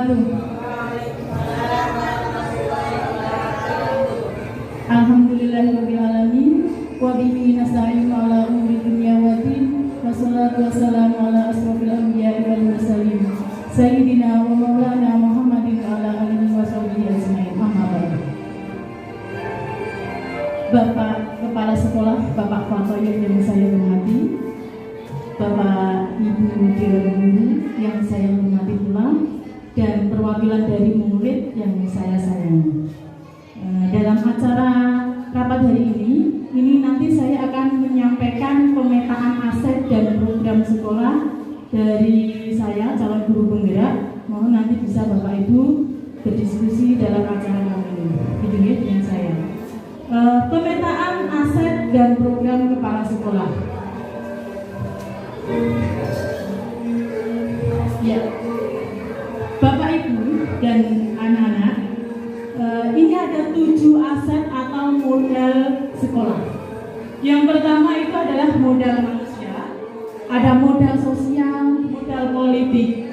wabarakatuh. Alhamdulillahirabbil alamin wa bihi nasta'inu ala umuri dunya waddin wassalatu wassalamu ala asrofil anbiya'i wal mursalin sayyidina wa maulana Muhammadin ala alihi wa sahbihi ajmain. Amma ba'du. Bapak Kepala Sekolah, Bapak Fatoyir yang saya hormati, Bapak Ibu Dewan Guru yang saya hormati pula, dan perwakilan dari murid yang saya sayangi. Dalam acara rapat hari ini nanti saya akan menyampaikan pemetaan aset dan program sekolah dari saya, calon guru penggerak. Mohon nanti bisa Bapak Ibu berdiskusi dalam acara kami ini. Hidupnya dengan saya. Pemetaan aset dan program kepala sekolah. Ya, Bapak Ibu dan anak-anak, ini ada 7 aset atau modal sekolah. Yang pertama itu adalah modal manusia, ada modal sosial, modal politik,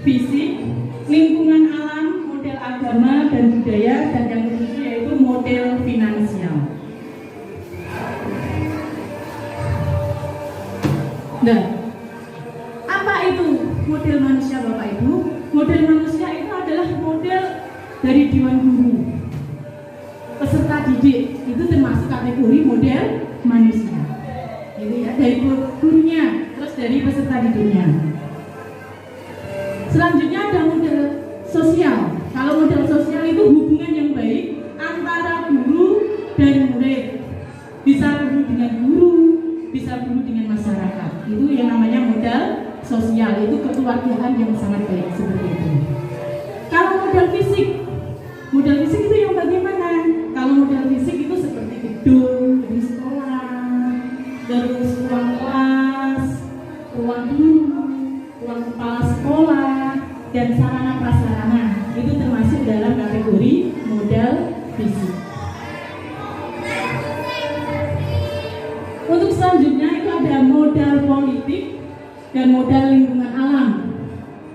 fisik, lingkungan alam, modal agama dan budaya, dan yang ketiga yaitu modal finansial. Nah, apa itu model manusia Bapak Ibu? Model manusia itu adalah model dari Dewan Guru. Peserta didik itu termasuk kategori model manusia. Gitu ya, dari gurunya, terus dari peserta didiknya. Selanjutnya ada model sosial. Kalau model sosial itu hubungan yang baik antara guru dan murid. Bisa guru dengan guru, bisa guru dengan masyarakat. Itu yang namanya modal sosial, itu kekeluargaan yang sangat baik seperti itu. Kalau modal fisik itu yang bagaimana? Kalau modal fisik itu seperti gedung di sekolah, terus ruang kelas, ruang guru, ruang kepala sekolah, dan sarana prasarana. Itu termasuk dalam kategori modal fisik. Untuk selanjutnya itu ada modal politik dan modal lingkungan alam.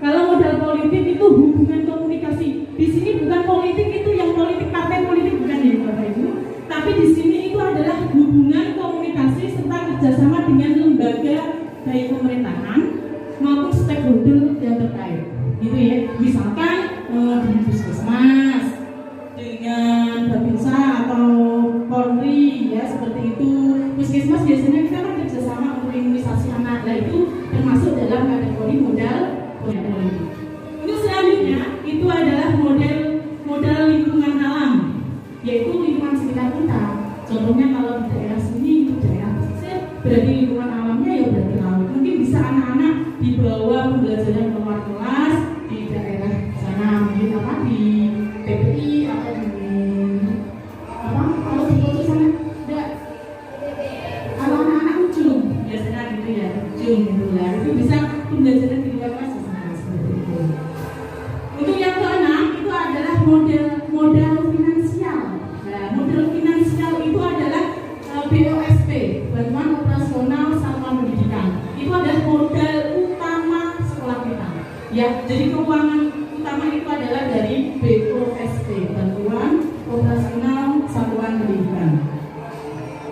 Kalau modal politik itu hubungan komunikasi. Di sini bukan politik itu yang politik partai politik, bukan ya Bapak Ibu. Tapi di sini itu adalah hubungan komunikasi serta kerjasama dengan lembaga baik pemerintahan maupun stakeholder yang terkait. Gitu ya. Misalkan dengan puskesmas, dengan Babinsa atau Polri ya seperti itu. Puskesmas biasanya kita kan kerjasama untuk imunisasi anak. Nah itu termasuk dalam kategori modal politik. Untuk selanjutnya itu adalah modal lingkungan alam, yaitu lingkungan sekitar kita. Contohnya kalau di daerah sini itu daerah pesisir, berarti lingkungan alamnya ya berarti laut. Mungkin bisa anak-anak dibawa pembelajaran keluar kelas di daerah sana, mungkin apa di PPI atau di apa kalau di kota sana ada kalau anak-anak ujung biasanya gitu ya, ujung gitu ya. Itu bisa pembelajaran di luar kelas seperti itu. Untuk yang keenam itu adalah modal finansial. Nah, modal finansial itu adalah BOSP, bantuan operasional satuan pendidikan. Itu adalah modal utama sekolah kita. Ya, jadi keuangan utama itu adalah dari BOSP, bantuan operasional satuan pendidikan.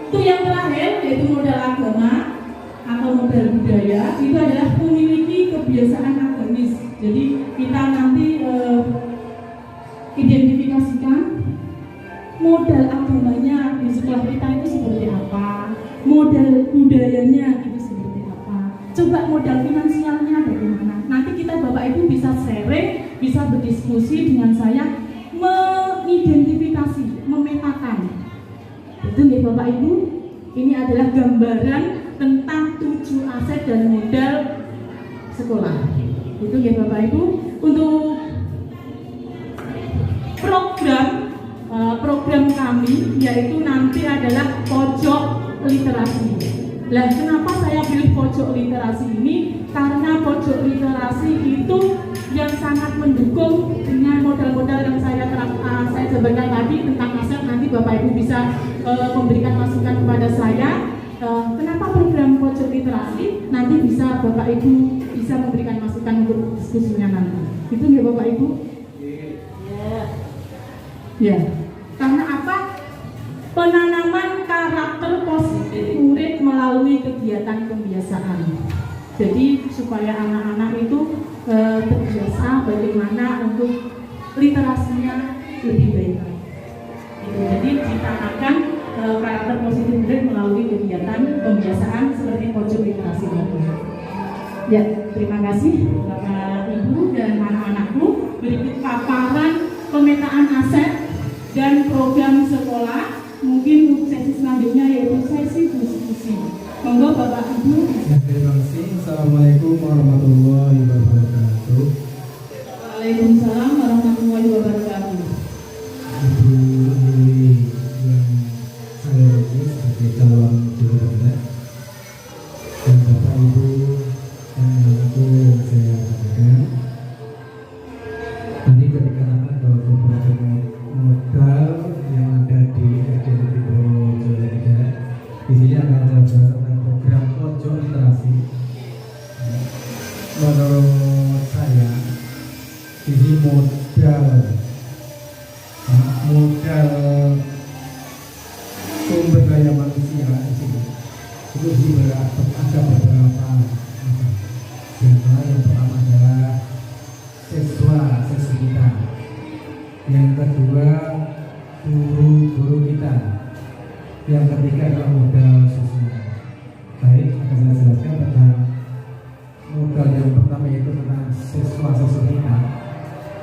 Itu yang terakhir yaitu modal agama atau modal budaya, itu adalah memiliki kebiasaan agamis. Jadi kita nanti identifikasikan modal agamanya di sekolah kita itu seperti apa, modal budayanya itu seperti apa, coba modal finansialnya bagaimana. Nanti kita Bapak Ibu bisa sharing, bisa berdiskusi dengan saya, mengidentifikasi, memetakan. Itu nih Bapak Ibu, ini adalah gambaran tentang 7 aset dan modal sekolah. Itu ya Bapak Ibu. Untuk program kami yaitu nanti adalah pojok literasi. Nah, kenapa saya pilih pojok literasi ini? Karena pojok literasi itu yang sangat mendukung dengan modal-modal yang saya jabarkan tadi tentang aset. Nanti Bapak Ibu bisa memberikan masukan kepada saya. Kenapa program pojok literasi? Nanti bisa Bapak Ibu bisa memberikan masukan untuk diskusinya nanti. Itu ya Bapak Ibu. Ya, karena apa? Penanaman karakter positif murid melalui kegiatan pembiasaan. Jadi supaya anak-anak itu terbiasa bagaimana untuk literasinya lebih baik. Jadi ditanamkan karakter positif murid melalui kegiatan pembiasaan seperti pojok literasi tadi. Ya, terima kasih Bapak Ibu dan anak-anakku. Berikut paparan pemetaan aset dan program sekolah. Mungkin untuk sesi selanjutnya yaitu sesi diskusi. Monggo Bapak Ibu. Ya, terima kasih. Assalamualaikum warahmatullahi wabarakatuh. Waalaikumsalam warahmatullahi wabarakatuh. Ibu ini yang saya hormati sebagai calon guru benda dan Bapak Ibu dan anakku yang saya banggakan. Tadi dikatakan bahwa beberapa modal yang ada di SDN Jawa Barat. Di sini akan saya bahas tentang program pojok literasi. Menurut saya, ini modal sumber daya manusia di sini itu ada beberapa. Yang pertama adalah siswa kita, yang kedua guru-guru kita, yang ketiga adalah modal sosial. Baik, akan saya jelaskan tentang modal yang pertama, yaitu tentang siswa-siswi kita.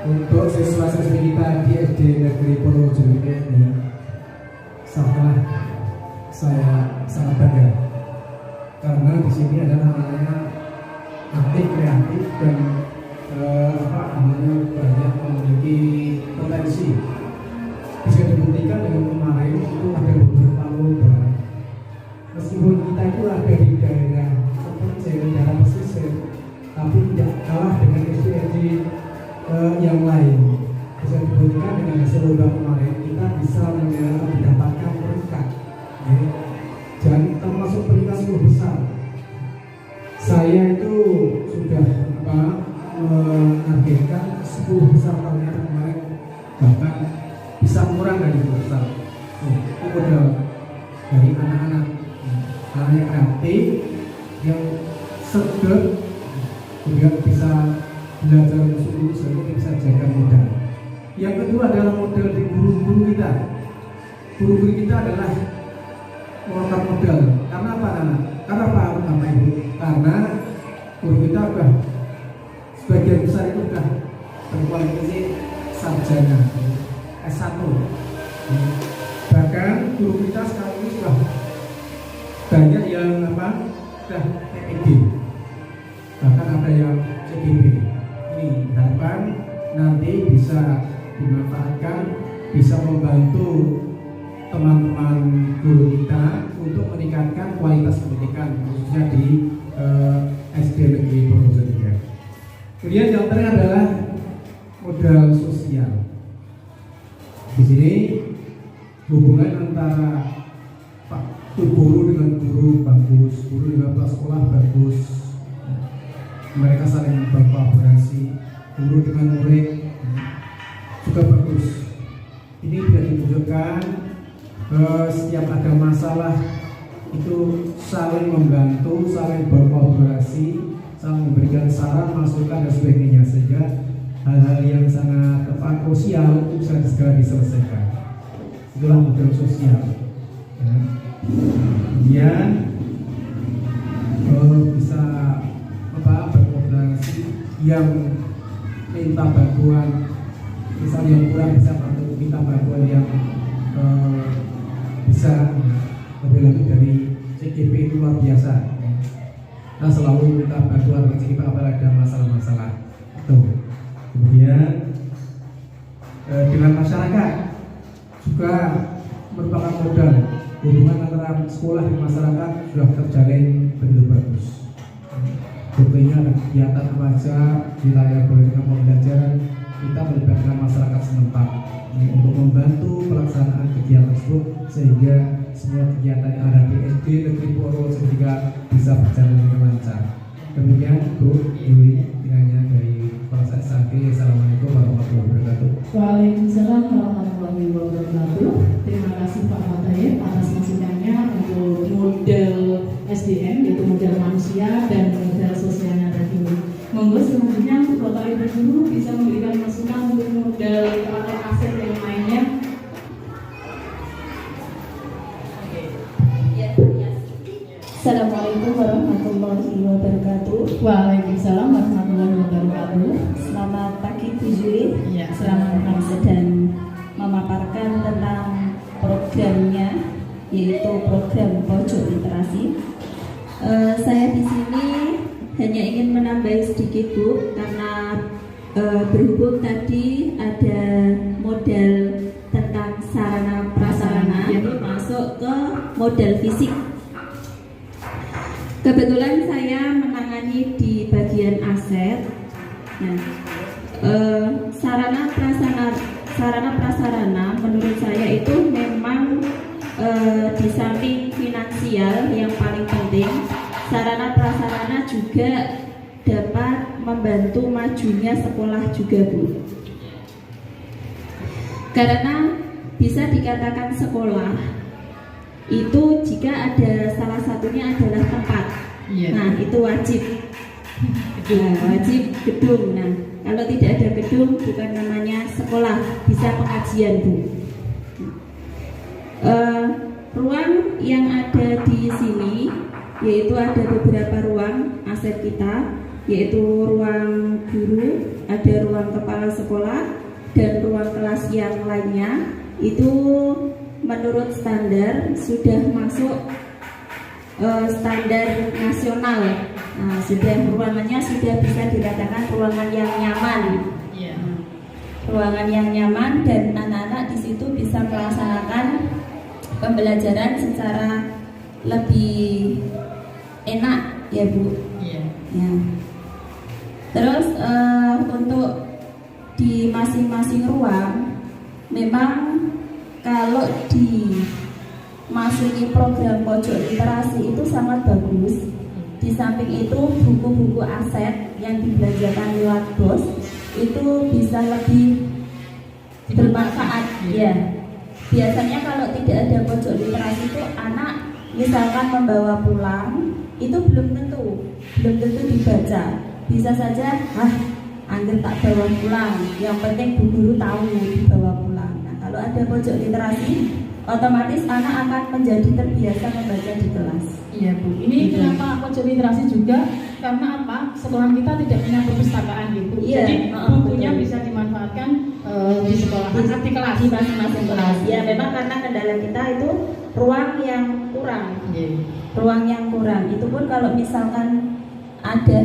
Untuk siswa-siswi kita di SD Negeri Purworejo ini, saya sangat bangga karena di sini adalah namanya aktif, kreatif dan banyak memiliki potensi. Bisa dibuktikan dengan kemarin itu ada beberapa lomba. Meskipun kita itu ada di daerah terpencil, daerah pesisir, tapi tidak kalah dengan SD yang lain. Bisa dibuktikan dengan hasil lomba kemarin, kita bisa mendapatkan peringkat, dan termasuk peringkat 10 besar. Saya itu sudah menargetkan 10 besar tahun kemarin, bahkan bisa kurang dari 10 besar. Itu modal dari anak-anak kreatif yang seger, juga bisa belajar sungguh sehingga bisa jaga modal. Yang kedua adalah modal di guru-guru kita. Guru-guru kita adalah mengangkat modal. Karena apa, anak? Karena apa, Bapak Ibu? Karena guru kita sudah sebagian besar itu sudah berkualifikasi sarjana S1. Bahkan guru kita sekarang ini sudah banyak yang sudah PhD, bahkan ada yang CGP. Ini harapan nanti bisa dimanfaatkan, bisa membantu teman-teman guru kita untuk meningkatkan kualitas pendidikan, khususnya di SD Negeri Purworejo 3. Kemudian yang terakhir adalah modal sosial. Di sini hubungan antara Pak guru dengan guru bagus, guru dengan kepala sekolah bagus. Mereka saling berkolaborasi, guru dengan murid juga bagus. Ini tidak ditunjukkan setiap ada masalah itu saling membantu, saling berkolaborasi, saling memberikan saran, masukan dan sebagainya, sehingga hal-hal yang sangat krusial itu bisa segera diselesaikan. Itulah modal sosial. Kemudian bisa berkolaborasi, yang minta bantuan, misalnya yang kurang bisa bantu, minta bantuan yang bisa lebih dari CGP itu luar biasa. Nah, selalu minta bantuan ke CGP apabila ada masalah-masalah itu. Kemudian dengan masyarakat juga merupakan modal. Hubungan antara sekolah dan masyarakat sudah terjalin begitu bagus. Buktinya ada kegiatan remaja di layar program pembelajaran, kita melibatkan masyarakat setempat untuk membantu pelaksanaan kegiatan tersebut, sehingga semua kegiatan yang ada di SD Negeri Purworejo juga bisa berjalan dengan lancar. Demikian Bu Yuli, kiranya dari Polsek Sangki. Assalamualaikum warahmatullahi wabarakatuh. Waalaikumsalam warahmatullahi warahmatullahi wabarakatuh. Terima kasih Pak Fatayef atas masukannya untuk model SDM, yaitu model manusia dan model sosialnya tadi. Monggo selanjutnya untuk Bapak Ibu guru bisa memberikan masukan untuk model atau aset yang lainnya. Assalamualaikum warahmatullahi wabarakatuh. Waalaikumsalam warahmatullahi wabarakatuh. Selamat pagi Bu Juli. Ya, selamat pagi. Sedang memaparkan tentang programnya, yaitu program pojok literasi. Saya di sini hanya ingin menambahi sedikit Bu, karena berhubung tadi ada model tentang sarana prasarana, ini masuk ke model fisik. Kebetulan saya menangani di bagian aset. Nah, sarana prasarana menurut saya itu memang di samping finansial yang paling penting, sarana prasarana juga dapat membantu majunya sekolah juga Bu. Karena bisa dikatakan sekolah itu jika ada salah satunya adalah tempat, nah itu wajib, wajib gedung. Nah kalau tidak ada gedung bukan namanya sekolah, bisa pengajian Bu. Ruang yang ada di sini yaitu ada beberapa ruang aset kita, yaitu ruang guru, ada ruang kepala sekolah dan ruang kelas yang lainnya. Itu menurut standar sudah masuk standar nasional. Nah, ruangannya sudah bisa dikatakan ruangan yang nyaman. Ruangan yang nyaman dan anak-anak di situ bisa melaksanakan pembelajaran secara lebih enak ya Bu. Ya. Terus untuk di masing-masing ruang memang kalau dimasuki program pojok literasi itu sangat bagus. Di samping itu buku-buku aset yang dibelanjakan lewat BOS itu bisa lebih bermanfaat. Ya. Biasanya kalau tidak ada pojok literasi itu anak misalkan membawa pulang itu belum tentu dibaca. Bisa saja angger tak bawa pulang, yang penting Bu Guru tahu dibawa pulang. Kalau ada pojok literasi, otomatis anak akan menjadi terbiasa membaca di kelas. Iya Bu, ini kenapa pojok literasi juga? Karena apa? Sekolah kita tidak punya perpustakaan gitu. Iya, jadi bukunya betul. bisa dimanfaatkan di sekolah, di kelas, di masing-masing kelas. Ya memang karena kendala kita itu ruang yang kurang. Ruang yang kurang. Itu pun kalau misalkan ada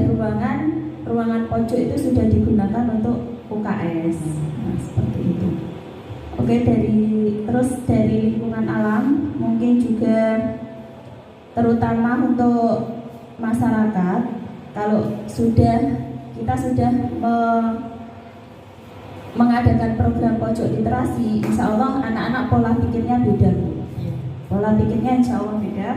ruangan pojok itu sudah digunakan untuk UKS. Nah, seperti itu. Oke, terus dari lingkungan alam mungkin juga terutama untuk masyarakat, kalau kita sudah mengadakan program pojok literasi, insya Allah anak-anak pola pikirnya beda. Pola pikirnya insya Allah beda,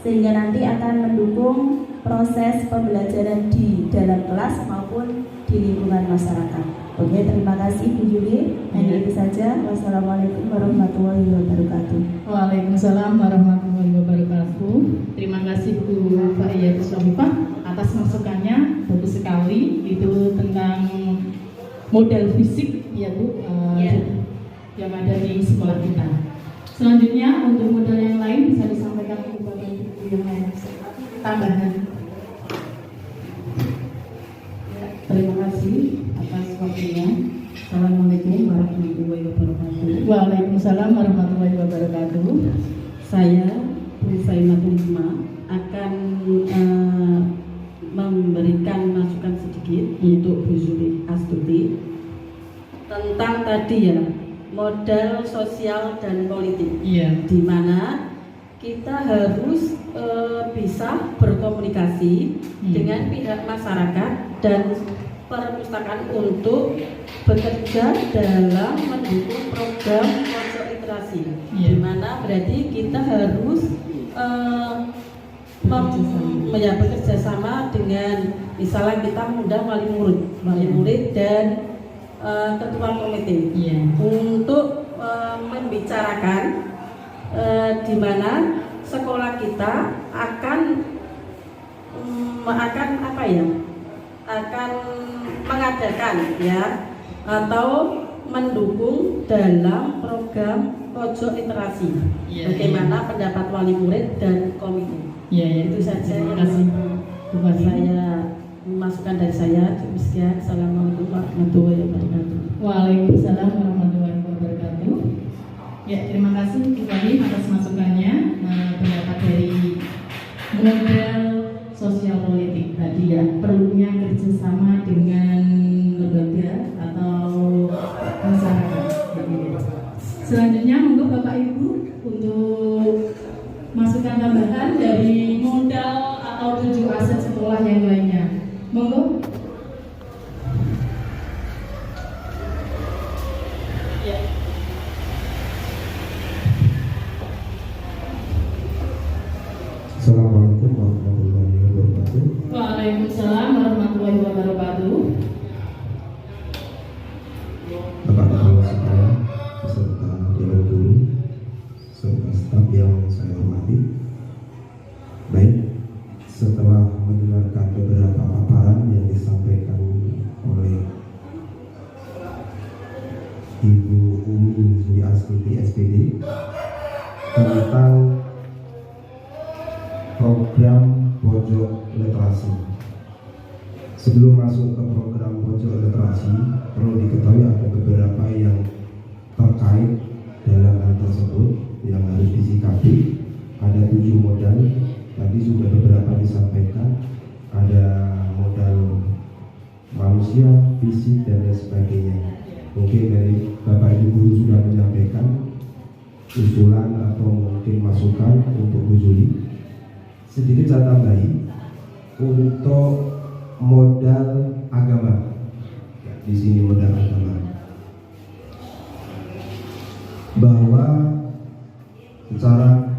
sehingga nanti akan mendukung proses pembelajaran di dalam kelas maupun di lingkungan masyarakat. Oke, terima kasih Bu Juli. Hanya itu saja. Wassalamualaikum warahmatullahi wabarakatuh. Waalaikumsalam warahmatullahi wabarakatuh. Terima kasih Bu Faiyah Syafifah atas masukannya, bagus sekali. Itu tentang model fisik ya Bu, yang ada di sekolah kita. Selanjutnya untuk model yang lain bisa disampaikan ke Bapak Ibu yang lain tambahan. Terima kasih atas waktunya. Assalamualaikum warahmatullahi wabarakatuh. Waalaikumsalam warahmatullahi wabarakatuh. Saya Bu Faimatul Hima akan memberikan masukan sedikit untuk Bu Zuli Astuti tentang tadi ya modal sosial dan politik. Di mana kita harus bisa berkomunikasi dengan pihak masyarakat dan perpustakaan untuk bekerja dalam mendukung program pojok literasi, di mana berarti kita harus bekerja sama dengan misalnya kita mengundang wali murid dan ketua komite untuk membicarakan di mana sekolah kita akan mengadakan atau mendukung dalam program pojok literasi. Bagaimana pendapat wali murid dan komite? Itu saja yang saya masukan dari saya. Sekian. Assalamualaikum warahmatullahi wabarakatuh. Waalaikumsalam warahmatullahi wabarakatuh. Ya, terima kasih Ibu atas masukannya. Pendapat dari model sosial politik tadi ya, perlunya kerjasama dengan lembaga atau masyarakat. Selanjutnya monggo Bapak Ibu untuk masukan tambahan dari modal atau 7 aset sekolah yang lainnya. Monggo. Assalamualaikum warahmatullahi wabarakatuh. Waalaikumsalam warahmatullahi wabarakatuh. Bapak-bapak sekalian, peserta dewan guru, serta staf yang saya hormati. Baik, setelah mendengarkan beberapa paparan yang disampaikan oleh Ibu Umi Sri Astuti SPD tentang program pojok literasi. Sebelum masuk ke program pojok literasi, perlu diketahui ada beberapa yang terkait dalam hal tersebut yang harus disikapi. Ada 7 modal, tadi sudah beberapa disampaikan. Ada modal manusia, fisik, dan lain sebagainya. Mungkin dari Bapak Ibu Guru sudah menyampaikan usulan atau mungkin masukan untuk Bu Juli. Sedikit saya tambahi untuk modal agama. Di sini modal agama, bahwa secara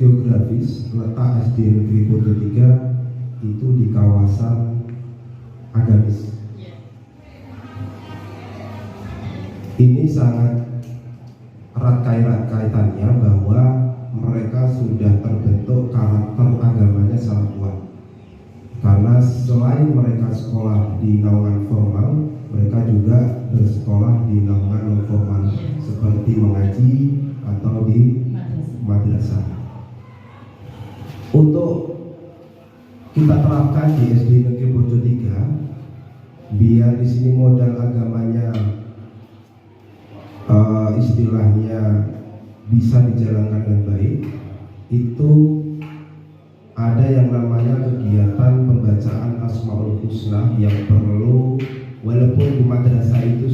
geografis letak SD Negeri Pojok 3 itu di kawasan agamis. Ini sangat erat kaitannya bahwa mereka sudah terbentuk karakter agamanya sangat kuat. Karena selain mereka sekolah di naungan formal, mereka juga bersekolah di naungan non formal seperti mengaji atau di madrasah. Untuk kita terapkan di SD Negeri Pojok 3, biar di sini modal agamanya istilahnya bisa dijalankan dengan baik, itu ada yang namanya kegiatan pembacaan Asmaul Husna yang perlu, walaupun di madrasah itu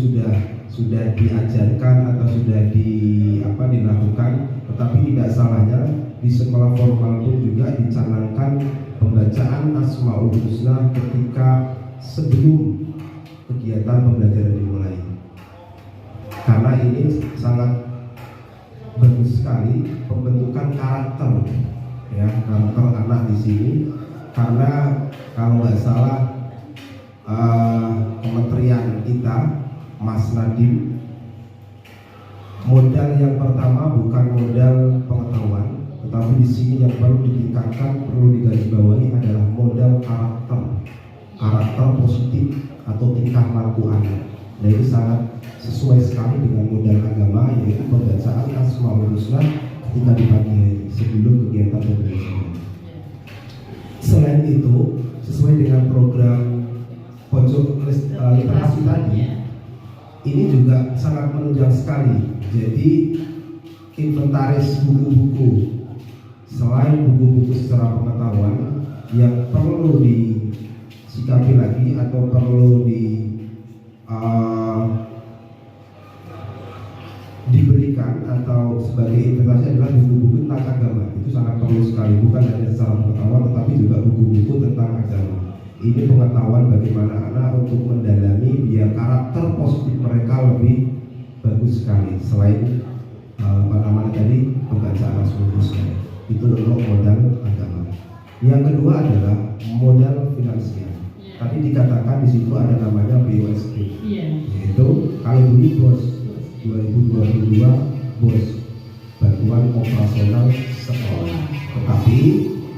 sudah diajarkan atau sudah dilakukan, tetapi tidak salahnya di sekolah formal pun juga dicanangkan pembacaan Asmaul Husna ketika sebelum kegiatan pembelajaran dimulai. Karena ini sangat bagus sekali pembentukan karakter anak di sini. Karena kalau nggak salah kementerian kita, Mas Nadiem, modal yang pertama bukan modal pengetahuan, tetapi di sini yang perlu ditingkatkan, perlu digarisbawahi adalah modal karakter positif atau tingkah laku anak. Dan itu sangat sesuai sekali dengan modal agama, yaitu pembacaan Asmaul Husna ketika di pagi hari sebelum kegiatan pembelajaran. Selain itu, sesuai dengan program pojok literasi tadi, ini juga sangat menunjang sekali. Jadi inventaris buku-buku, selain buku-buku secara pengetahuan yang perlu disikapi lagi atau perlu diberikan atau sebagai investasi adalah buku-buku tentang agama. Itu sangat perlu sekali, bukan hanya secara pengetahuan tetapi juga buku-buku tentang agama. Ini pengetahuan bagaimana anak untuk mendalami biar karakter positif mereka lebih bagus sekali. Selain tadi pembacaan Asmaul Husna, itu untuk modal agama. Yang kedua adalah modal finansial. tapi dikatakan di situ ada namanya BOSP. Iya. Yaitu kalau dulu BOS 2022 BOS bantuan operasional sekolah. Tetapi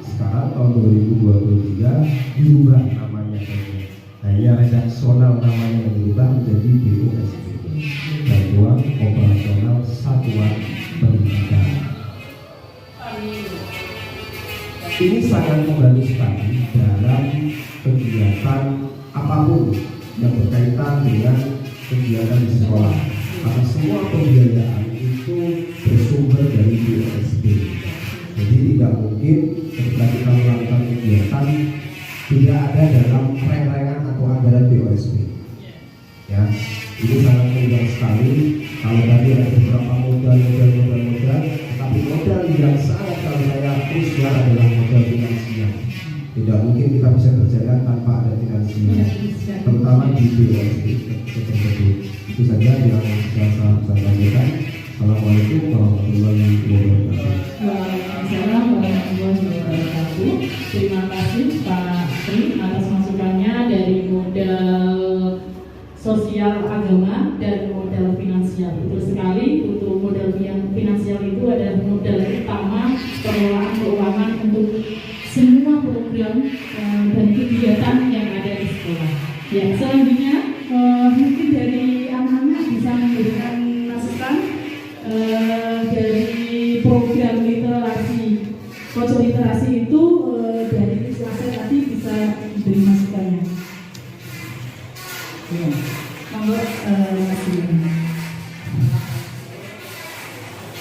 sekarang tahun 2023 diubah namanya, hanya redaksional namanya yang diubah menjadi BOSP, bantuan operasional satuan pendidikan. Ini sangat membantu sekali dalam kegiatan apapun yang berkaitan dengan kegiatan di sekolah, karena semua pembiayaan itu bersumber dari BOSP. Jadi tidak mungkin ketika kita melakukan kegiatan tidak ada dalam reng-rengan atau anggaran BOSP. Ya, ini sangat mudah sekali. Kalau tadi ada beberapa modal, tapi modal yang sangat kalau saya krusial adalah modal finansial. Tidak mungkin kita bisa berjalan tanpa ada finansial, terutama di BOSP seperti itu saja yang saya sampaikan. Assalamualaikum warahmatullahi wabarakatuh. Waalaikumsalam warahmatullahi wabarakatuh. Terima kasih Pak Tri atas masukannya dari modal sosial agama dan modal finansial. Betul sekali, untuk modal finansial itu adalah modal utama pengelolaan keuangan untuk semua program dan kegiatan yang ada di sekolah. Ya, selanjutnya mungkin dari anak-anak bisa memberikan masukan dari program literasi. Pojok literasi itu dari Selasa tadi bisa diberi masukannya. Ya, monggo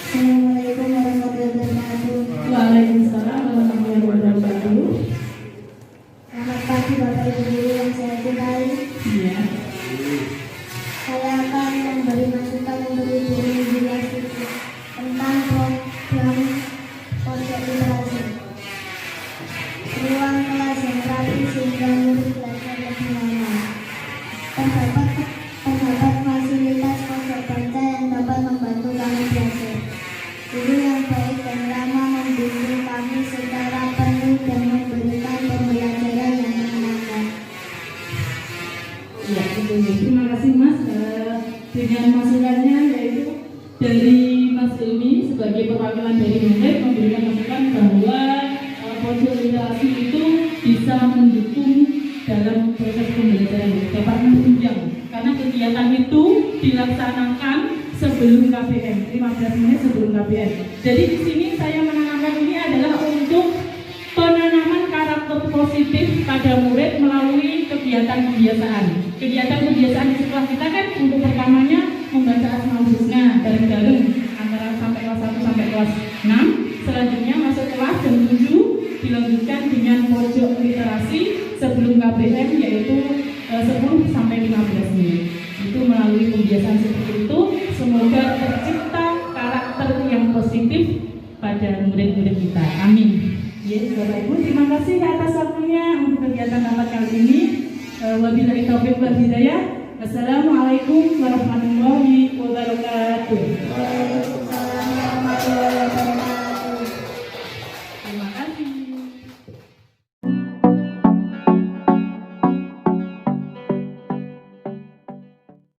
Assalamualaikum warahmatullahi wabarakatuh. Waalaikumsalam warahmatullahi wabarakatuh. Selamat pagi Bapak Ibu guru yang saya cintai. Iya. Saya akan memberi masukan untuk Ibu guru menjelaskan tentang program pojok literasi. Ruang kelas yang rapi sehingga murid belajar lebih nyaman. Terdapat fasilitas pojok baca yang dapat membantu kami belajar. Guru yang baik dan ramah membimbing kami secara penuh dan memberikan pembelajaran yang menyenangkan. Ya, betul. Terima kasih Mas dengan masukannya, yaitu dari Mas Ilmi sebagai perwakilan dari murid memberikan masukan bahwa pojok literasi itu bisa mendukung dalam proses pembelajaran, dapat menunjang karena kegiatan itu dilaksanakan sebelum KBM, 15 menit sebelum KBM. Jadi di sini saya menanamkan ini adalah untuk penanaman karakter positif pada murid melalui kegiatan kebiasaan. Kegiatan kebiasaan di sekolah kita kan untuk pertamanya membaca Asmaul Husna bareng-bareng antara sampai kelas 1 sampai kelas 6. Selanjutnya masuk kelas jam 7 dilanjutkan dengan pojok literasi sebelum KBM yaitu 10 sampai 15 menit. Itu melalui kebiasaan seperti itu semoga tercipta karakter yang positif pada murid-murid kita. Amin. Ya, Bapak Ibu, terima kasih atas waktunya untuk kegiatan rapat kali ini. Wabillahi taufiq wal hidayah. Wassalamualaikum warahmatullahi wabarakatuh. Waalaikumsalam warahmatullahi wabarakatuh.